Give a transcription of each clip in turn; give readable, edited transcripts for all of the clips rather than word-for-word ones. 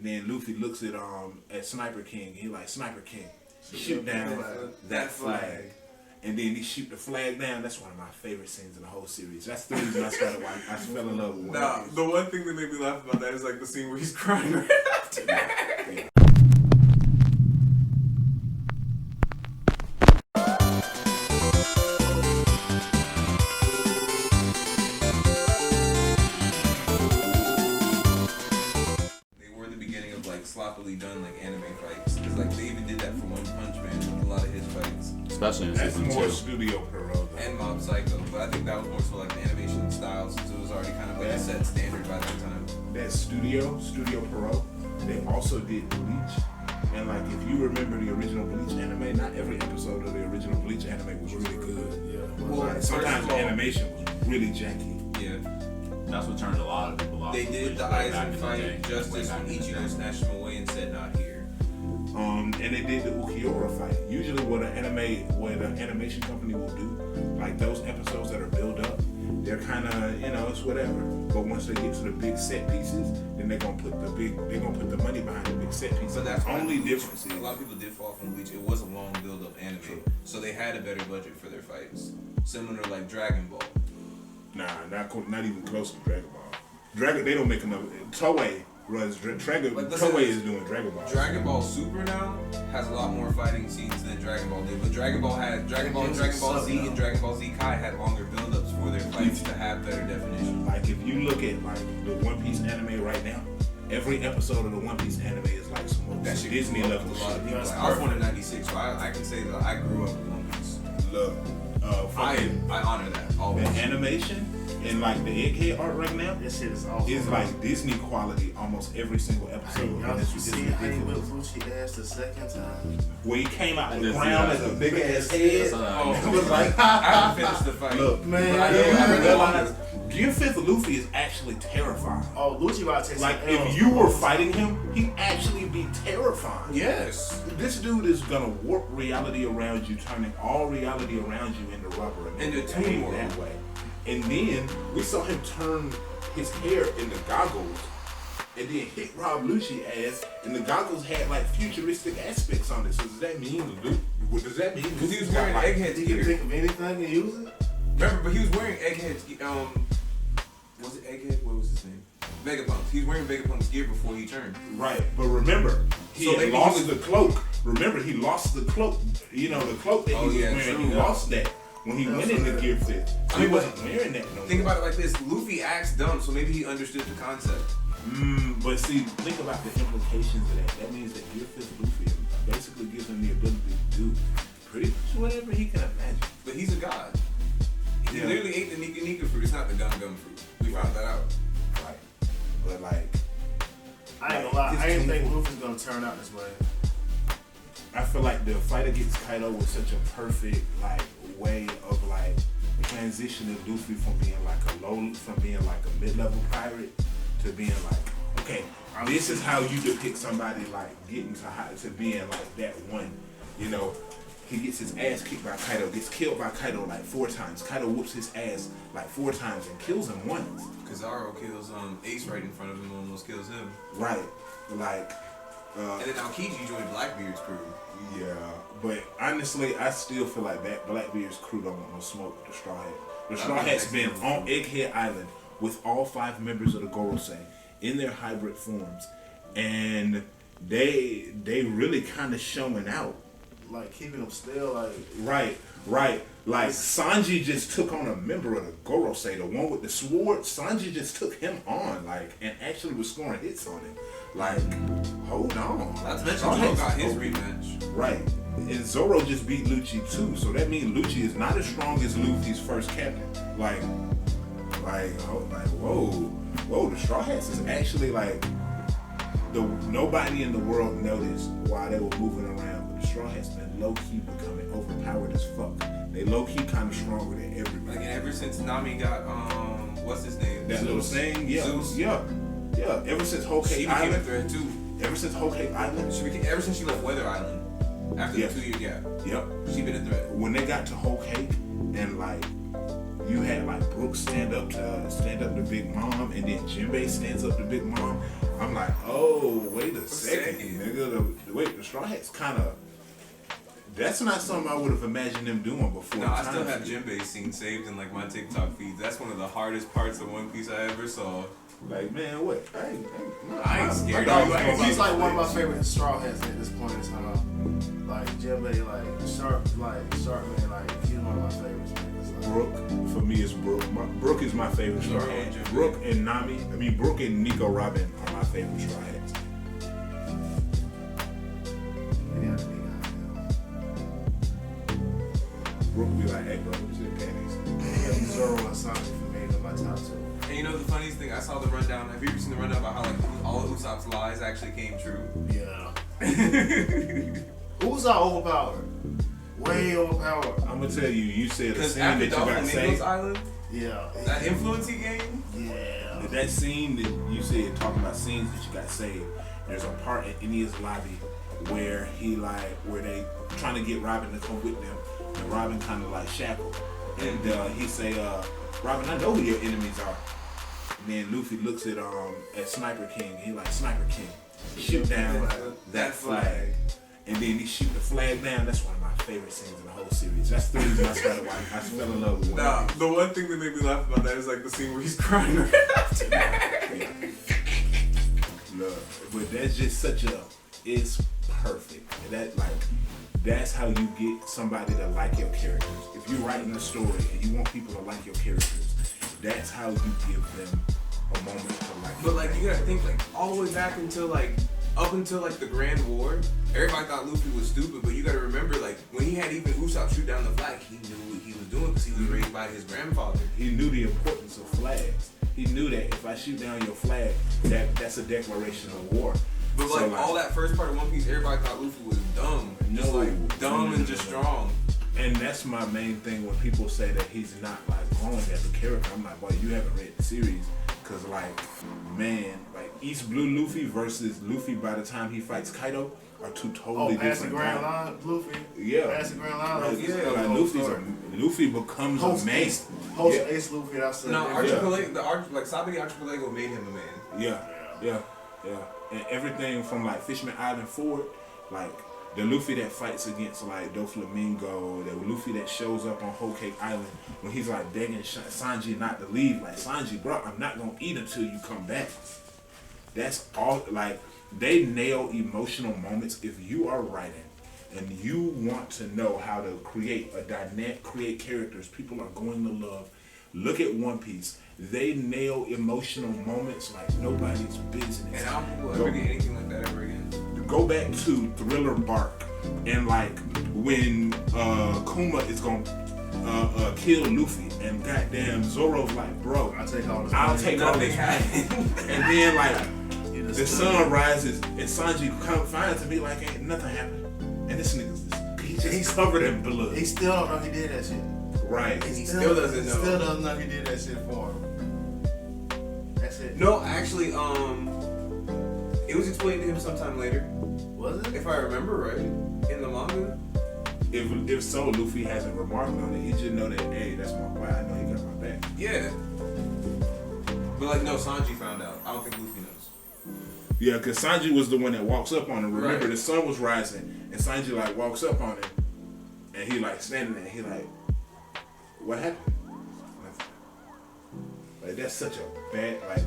And then Luffy looks at Sniper King. He like, Sniper King, shoot down that flag. And then he shoot the flag down. That's one of my favorite scenes in the whole series. That's the reason I started watching. I fell in love with One Piece. The one thing that made me laugh about that is like the scene where he's crying right after that. Yeah. Sloppily done like anime fights, because like they even did that for One Punch Man with a lot of his fights, especially in that's season more 2. Studio Pierrot and Mob Psycho. But I think that was more so like the animation style, since it was already kind of like a set standard by that time. That Studio Pierrot, they also did Bleach, and like if you remember the original Bleach anime, not every episode of the original Bleach anime was really good. Yeah, well, like, sometimes the animation was really janky. Yeah. That's what turned a lot of people off. They did the Aizen fight justice when Ichigo snatched him away and said, "Not here." And they did the Ukiura fight. Usually, what an animation company will do, like those episodes that are built up, they're kind of, it's whatever. But once they get to the big set pieces, then they're gonna put the money behind the big set pieces. But that's only difference. A lot of people did fall from Bleach. It was a long build up anime, so they had a better budget for their fights, similar like Dragon Ball. Nah, not even close to Dragon Ball. They don't make enough. Toei runs Toei is doing Dragon Ball. Dragon Ball Super now has a lot more fighting scenes than Dragon Ball did. But Dragon Ball and Dragon Ball Z and Dragon Ball Z Kai had longer build-ups for their fights to have better definition. Like if you look at like the One Piece anime right now, every episode of the One Piece anime is like some more Disney level shit. I was born in '96, so I can say that I grew up with One Piece. Look. I honor that always. The animation and like the Egghead art right now, this shit is awesome. It's like Disney quality almost every single episode. Y'all see how he whipped Lucci ass the second time? When he came out the ground as a big ass head, it was like I haven't finished the fight. Look, man, I realized Gear 5th Luffy is actually terrifying. Oh, Lucci about to take like if you were fighting him, he'd actually be terrifying. Yes. This dude is gonna warp reality around you, turning all reality around you into rubber and into Toon World that way. And then we saw him turn his hair into goggles and then hit Rob Lucci ass, and the goggles had like futuristic aspects on it. So does that mean what does that mean? Because he was wearing Egghead's gear. You can think of anything and use it? Remember, but he was wearing Egghead's was it Egghead? What was his name? Vegapunk's. He was wearing Vegapunk's gear before he turned. Right, but remember, he lost the cloak. Remember, he lost the cloak. The cloak that he was wearing, he lost that when he went into Gear 5th. So he wasn't wearing that no more. Think about it like this. Luffy acts dumb, so maybe he understood the concept. But see, think about the implications of that. That means that Gear 5th Luffy basically gives him the ability to do pretty much whatever he can imagine. But he's a god. He literally ate the Nika Nika fruit. It's not the Gum Gum fruit. We found that out. Right. But like, I ain't gonna lie. I didn't think Luffy's gonna turn out this way. I feel like the fight against Kaido was such a perfect like way of like transitioning Luffy from being like a mid-level pirate to being like, okay, this is how you depict somebody like getting to being like that one. He gets his ass kicked by Kaido, gets killed by Kaido like 4 times. Kaido whoops his ass like 4 times and kills him once. Kizaru kills Ace right in front of him, almost kills him. Right, like. And then Aokiji joined Blackbeard's crew. Yeah, but honestly, I still feel like that Blackbeard's crew don't want no smoke with the Straw Hat. The Straw Hat's been on Egghead Island with all 5 members of the Gorosei in their hybrid forms, and they really kind of showing out. Like keeping them still, like right. Like Sanji just took on a member of the Gorosei, the one with the sword. Sanji just took him on, like, and actually was scoring hits on him. Like, hold on. Not to mention Zoro got his rematch. Right, and Zoro just beat Lucci too, so that means Lucci is not as strong as Luffy's first captain. Whoa, the Straw Hats is actually like nobody in the world noticed while they were moving around. The Straw Hats been low-key becoming overpowered as fuck. They low-key kind of stronger than everybody. Like, and ever since Nami got, what's his name? That little thing? Yeah. Zeus. Yeah. Ever since Whole Cake Island. She became a threat, too. Ever since Whole Cake Island. Ever since she left Weather Island. After the 2-year gap. Yep. She been a threat. When they got to Whole Cake, and, like, you had, like, Brooks stand up to Big Mom, and then Jinbei stands up to Big Mom. I'm like, oh, wait a second, nigga. The Straw Hats kind of. That's not something I would have imagined them doing before. No, I still have Jinbei's scene saved in like my TikTok feeds. That's one of the hardest of One Piece I ever saw. Like, man, what? I ain't scared. He's like one of my favorite Straw Hats at this point in time. Like Jinbei, like Sharp Man, like he's one of my favorites. Man. Brook, for me, is Brook. Brook is my favorite Straw Hat. Brook and Brook and Nico Robin are my favorite Straw Hats. Brook be like, hey bro, who's in panties? Zoro and Sanji for me in my top two. And you know the funniest thing, I saw the rundown. Have you ever seen the rundown about how like all of Usopp's lies actually came true? Yeah. Usopp overpowered. Way overpowered. I'm gonna tell you, you said a scene that after you got saved. Island, Yeah. that influence he gained. Yeah. That scene that you said, talking about scenes that you got saved, there's a part in Enia's lobby where where they trying to get Robin to come with them, and Robin kind of like shackled, and he say, Robin, I know who your enemies are. And then Luffy looks at Sniper King, and he like, Sniper King, shoot down that flag. And then he shoot the flag down. That's one of my favorite scenes in the whole series. That's the reason I started watching. I fell in love with it. Nah, the one thing that made me laugh about that is like the scene where he's crying right after that. But that's just it's perfect. That's how you get somebody to like your characters. If you're writing a story and you want people to like your characters, that's how you give them a moment to like. But like you gotta think like all the way back up until the Grand War, everybody thought Luffy was stupid, but you gotta remember like when he had even Usopp shoot down the flag, he knew what he was doing because he was raised by his grandfather. He knew the importance of flags. He knew that if I shoot down your flag, that's a declaration of war. But so all that first part of One Piece, everybody thought Luffy was dumb. Just dumb and just strong. And that's my main thing when people say that he's not like growing as a character. I'm like, boy, you haven't read the series. Cause East Blue Luffy versus Luffy by the time he fights Kaido are two totally different. Past the Grand Line, Luffy. Yeah. Past the Grand Line. Luffy becomes a man. Ace Luffy, that's the Sabi Archipelago made him a man. Yeah. And everything from like Fishman Island forward, like the Luffy that fights against like Doflamingo, the Luffy that shows up on Whole Cake Island when he's like begging Sanji not to leave, like Sanji, bro, I'm not gonna eat until you come back. That's all. Like they nail emotional moments. If you are writing and you want to know how to create characters people are going to love, look at One Piece. They nail emotional moments like nobody's business. And I don't think we'll ever get anything like that ever again. Go back to Thriller Bark and like when Kuma is gonna kill Luffy and goddamn Zoro's like, bro, I'll take all this pain. And then like the sun rises and Sanji finds me like ain't nothing happened. And this nigga's he's covered in blood. He still don't know he did that shit. Right. He still doesn't know. Still doesn't know he did that shit for him. That's it. No, actually, it was explained to him sometime later. Was it? If I remember right, in the manga. If so, Luffy hasn't remarked on it. He just know that, hey, that's my boy. I know he got my back. Yeah. But like, no, Sanji found out. I don't think Luffy knows. Yeah, because Sanji was the one that walks up on him. Remember, right. The sun was rising, and Sanji like walks up on him, and he like standing there. And he like, what happened? Like that's such a bad. Like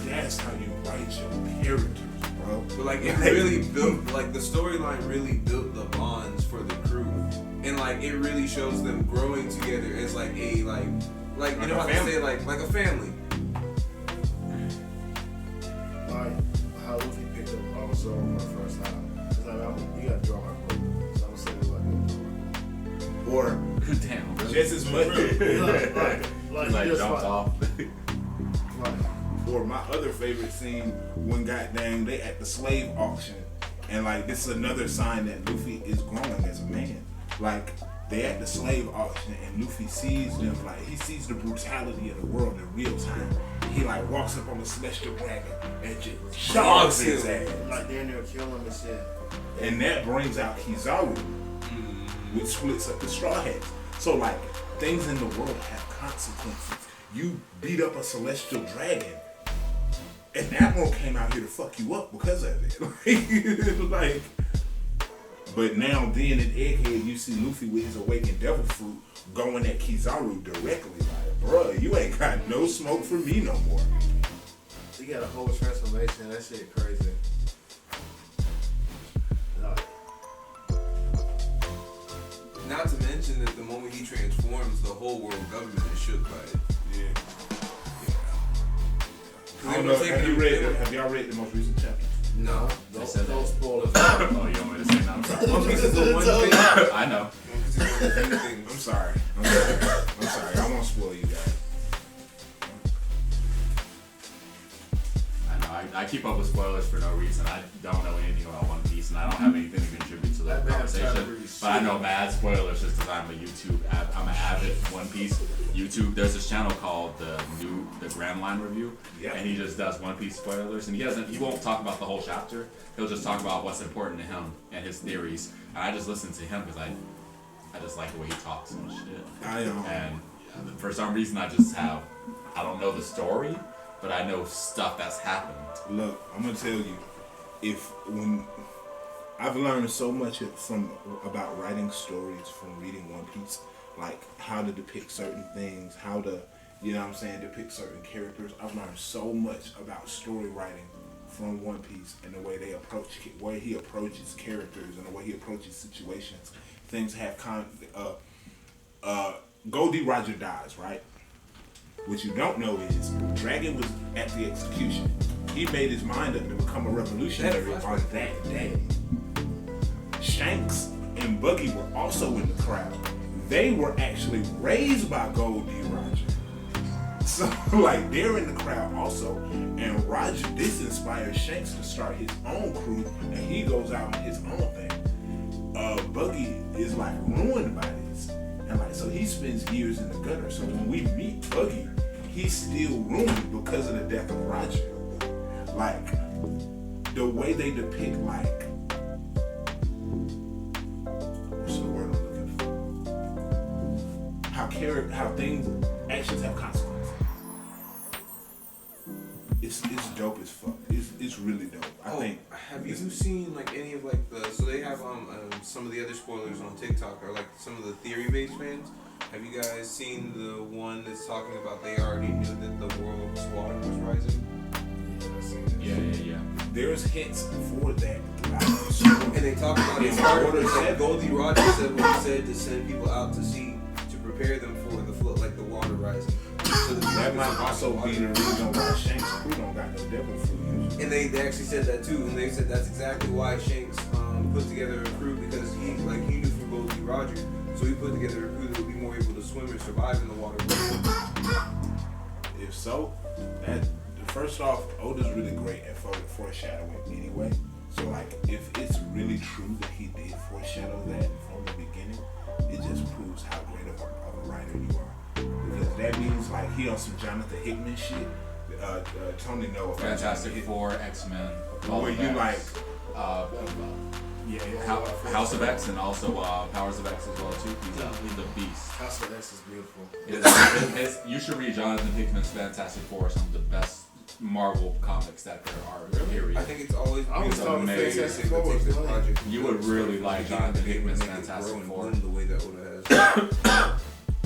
that's how you write your characters, bro. But like it really built, like the storyline really built the bonds for the crew, and like it really shows them growing together as like a like you know how they say like a family. Like how Luffy picked up Zoro for the first time. Cause you gotta draw my book, so I'm saying like. Or damn, really? Just as much. like jumped off. Or my other favorite scene when goddamn they at the slave auction, and like this is another sign that Luffy is growing as a man. Like they at the slave auction and Luffy sees them, like he sees the brutality of the world in real time. He like walks up on the celestial dragon and just shoves his ass. Like they're in there killing him and shit. And that brings out Kizaru, which splits up the Straw Hats. So like things in the world have consequences. You beat up a celestial dragon, And Admiral came out here to fuck you up because of it. Like, but now then in Egghead, you see Luffy with his awakened devil fruit going at Kizaru directly. Like, bruh, you ain't got no smoke for me no more. He got a whole transformation. That shit crazy. Not to mention that the moment he transforms, the whole world government is shook by it. Yeah. Yeah. I don't know. Have y'all read the most recent chapter? No. They said Don't that. spoil it. Oh, you want me to say no? I'm sorry. One Piece is the one thing. I know. One Piece is one of the few things. I'm sorry. I won't spoil you guys. I know. I keep up with spoilers for no reason. I don't know anything about One Piece, and I don't have anything to contribute to the That man's trying to conversation. read But I shit. know mad spoilers just because I'm I'm an avid One Piece YouTube. There's this channel called the Grand Line Review, Yeah. and he just does One Piece spoilers, and he won't talk about the whole chapter. He'll just talk about what's important to him and his theories. And I just listen to him because I just like the way he talks and shit. And for some reason, I don't know the story, but I know stuff that's happened. Look, I'm gonna tell you, when I've learned so much about writing stories from reading One Piece, like how to depict certain things, how to, you know what I'm saying, depict certain characters. I've learned so much about story writing from One Piece and the way he approaches characters and the way he approaches situations. Things have Goldie Roger dies, right? What you don't know is Dragon was at the execution. He made his mind up to become a revolutionary on that day. Shanks and Buggy were also in the crowd. They were actually raised by Goldie Roger. So, like, they're in the crowd also. And this inspires Shanks to start his own crew, and he goes out on his own thing. Buggy is, like, ruined by this. And, like, so he spends years in the gutter. So when we meet Buggy, he's still ruined because of the death of Roger. Like, the way they depict, like, what's the word I'm looking for? How actions have consequences. It's dope as fuck. It's really dope. I think. Have you seen like any of like so they have some of the other spoilers on TikTok or like some of the theory-based fans? Have you guys seen the one that's talking about they already knew that the world's water was rising? Yeah. There's hints for that. And they talk about it started like Goldie Roger said what he said to send people out to sea to prepare them for the flood, like the water rising. So that might also be the reason why Shanks' crew don't got no devil fruit. And they actually said that too, and they said that's exactly why Shanks put together a crew because he knew from Goldie Roger, so he put together a crew that would be more able to swim and survive in the water. If so, first off, Oda's really great at foreshadowing anyway. So like, if it's really true that he did foreshadow that from the beginning, it just proves how great of a writer you are. Because that means like he on some Jonathan Hickman shit. Tony Noah. Fantastic Four, X-Men. Where you like, House of X and also Powers of X as well too. He's a beast. House of X is beautiful. You should read Jonathan Hickman's Fantastic Four, some of the best Marvel comics that there are. Period. I think it's always amazing. You would really like Jonathan Hickman's Fantastic Four. The way that Oda has.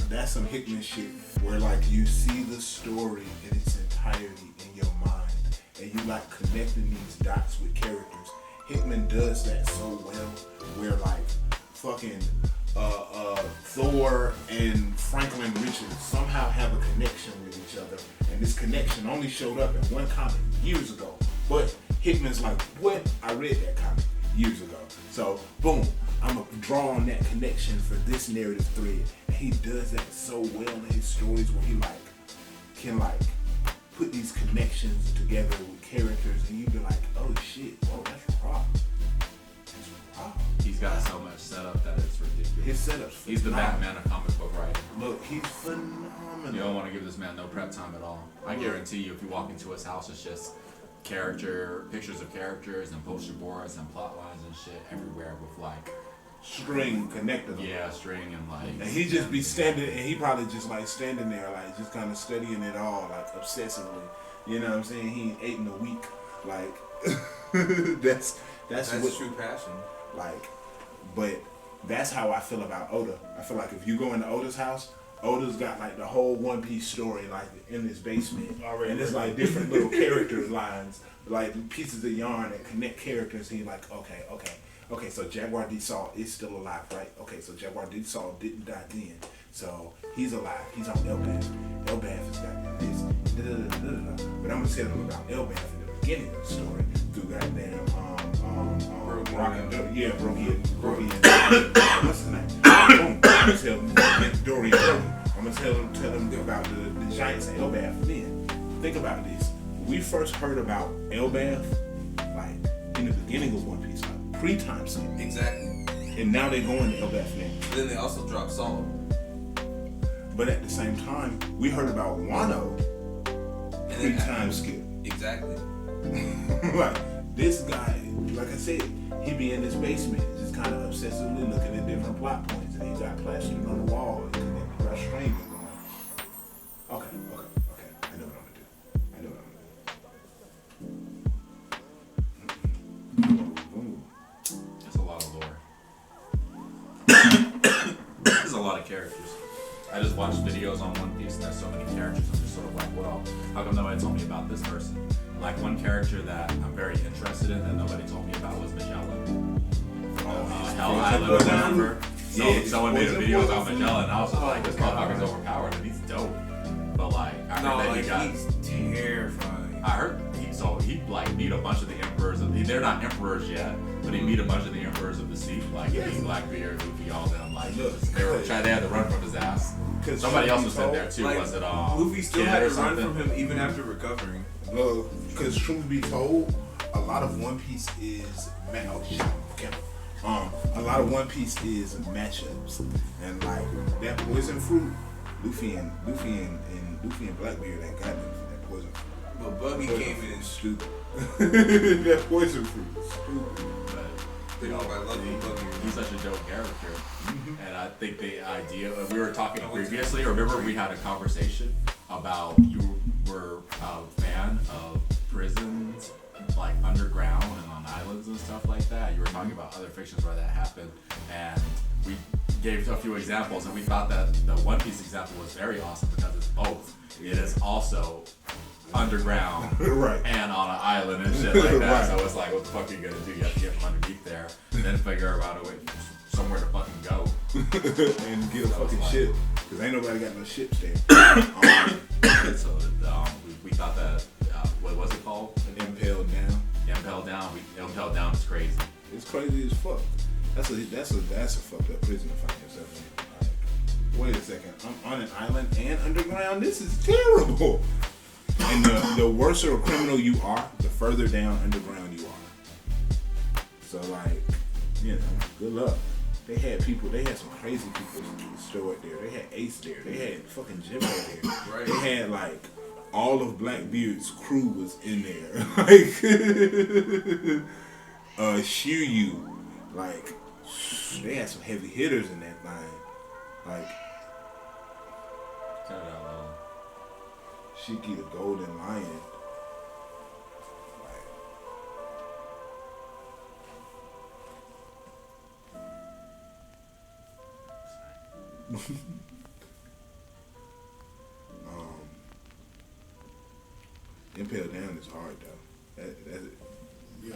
That's some Hickman shit where like you see the story in its entirety in your mind and you like connecting these dots with characters. Hickman does that so well where like fucking Thor and Franklin Richards somehow have a connection with each other, and this connection only showed up in one comic years ago, but Hickman's like, what? I read that comic years ago, so boom, I'm gonna draw on that connection for this narrative thread. And he does that so well in his stories where he like can like put these connections together with characters, and you be like, oh shit, whoa, that's raw. That's raw. He's got so much setup that it's ridiculous. His setup's He's the phenomenal. Batman of comic book writing. Look, he's phenomenal. You don't want to give this man no prep time at all. I guarantee you, if you walk into his house, it's just pictures of characters and poster boards and plot lines and shit everywhere with like string connected. Yeah, string and like. And he just be standing, and he probably just like standing there, like just kind of studying it all, like obsessively. You know what I'm saying? He ain't ate in a week. Like, that's what, true passion. Like, but that's how I feel about Oda. I feel like if you go into Oda's house, Oda's got like the whole One Piece story like in his basement, and it's like different little character lines, like pieces of yarn that connect characters. And you're like, okay, so Jaguar D Salt is still alive, right? Okay, so Jaguar D Salt didn't die then, so he's alive. He's on Elbaf. Elbaf has got this. But I'm gonna tell them about Elbaf in the beginning of the story through goddamn Brogia. What's his name? Boom. I'm gonna tell them Dorian. I'm gonna tell them about the giants of Elbaf. Then think about this. We first heard about Elbaf like in the beginning of One Piece, like pre-time skip. Exactly. And now they're going to Elbaf now. But then they also dropped Salt. But at the same time, we heard about Wano pre-time skip. Exactly. Like this guy, like I said, he be in his basement, just kind of obsessively looking at different plot points, and he got plastered on the wall and connected by strings going. Okay. I know what I'm gonna do. That's a lot of lore. There's a lot of characters. I just watched videos on One Piece and there's so many characters. I'm just sort of like, well, how come nobody told me about this person? Like one character that I'm very interested in that nobody told me about was Magellan. Hell Island or whatever. Someone made a video about Magellan and I was just like, this motherfucker's overpowered and he's dope. But like, I heard that he's terrifying. I heard he'd like meet a bunch of the emperors they're not emperors yet, but he'd meet a bunch of the emperors of the sea, like Blackbeard, Luffy, all them. Like they had to run from his ass. Somebody else was in there too. Like, was it Luffy still had to run from him even after recovering. Because truth be told, a lot of One Piece is a lot of One Piece is matchups, and like that poison fruit, Luffy and Blackbeard ain't got nothing for that poison fruit. But Buggy came in stupid. That poison fruit is stupid. But, he's such a dope character. And I think the idea of, we were talking previously, remember we had a conversation about you were a fan of prisons, like underground and on islands and stuff like that. You were talking about other fictions where that happened, and we gave a few examples, and we thought that the One Piece example was very awesome because it's both. It is also underground right, and on an island and shit like that. Right. So it's like, what the fuck are you gonna do? You have to get from underneath there, and then figure out a way somewhere to fucking go and get a fucking ship, because ain't nobody got no ships there. So we thought that what was it called? Impelled Down. Impelled Down. Impelled Down is crazy. It's crazy as fuck. That's a fucked up prison to find yourself in. Wait a second. I'm on an island and underground. This is terrible. And the worse a criminal you are, the further down underground you are. So like, good luck. They had some crazy people stored there. They had Ace there. They had fucking Jimbo there. Right. They had like all of Blackbeard's crew was in there. Like Shiryu. Like they had some heavy hitters in that line. Like Shiki the Golden Lion. Impale Down is hard though.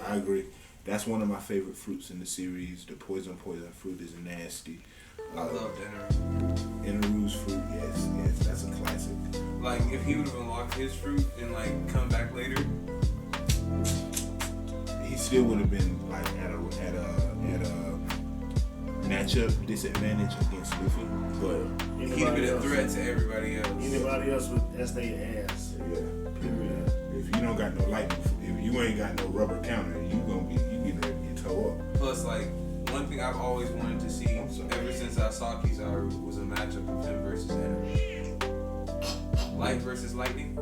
I agree. That's one of my favorite fruits in the series. The poison fruit is nasty. I love Inaru's fruit, yes, that's a classic. Like if he would have unlocked his fruit and like come back later, he still would have been like at a matchup disadvantage against Luffy, but he'd have been a threat to everybody else. Anybody else that's their ass. Yeah. Period. If you don't got no lightning, if you ain't got no rubber counter, you getting ready to get towed up. Plus, like one thing I've always wanted to see ever since I saw Kizaru was a matchup of him versus him. Light versus lightning.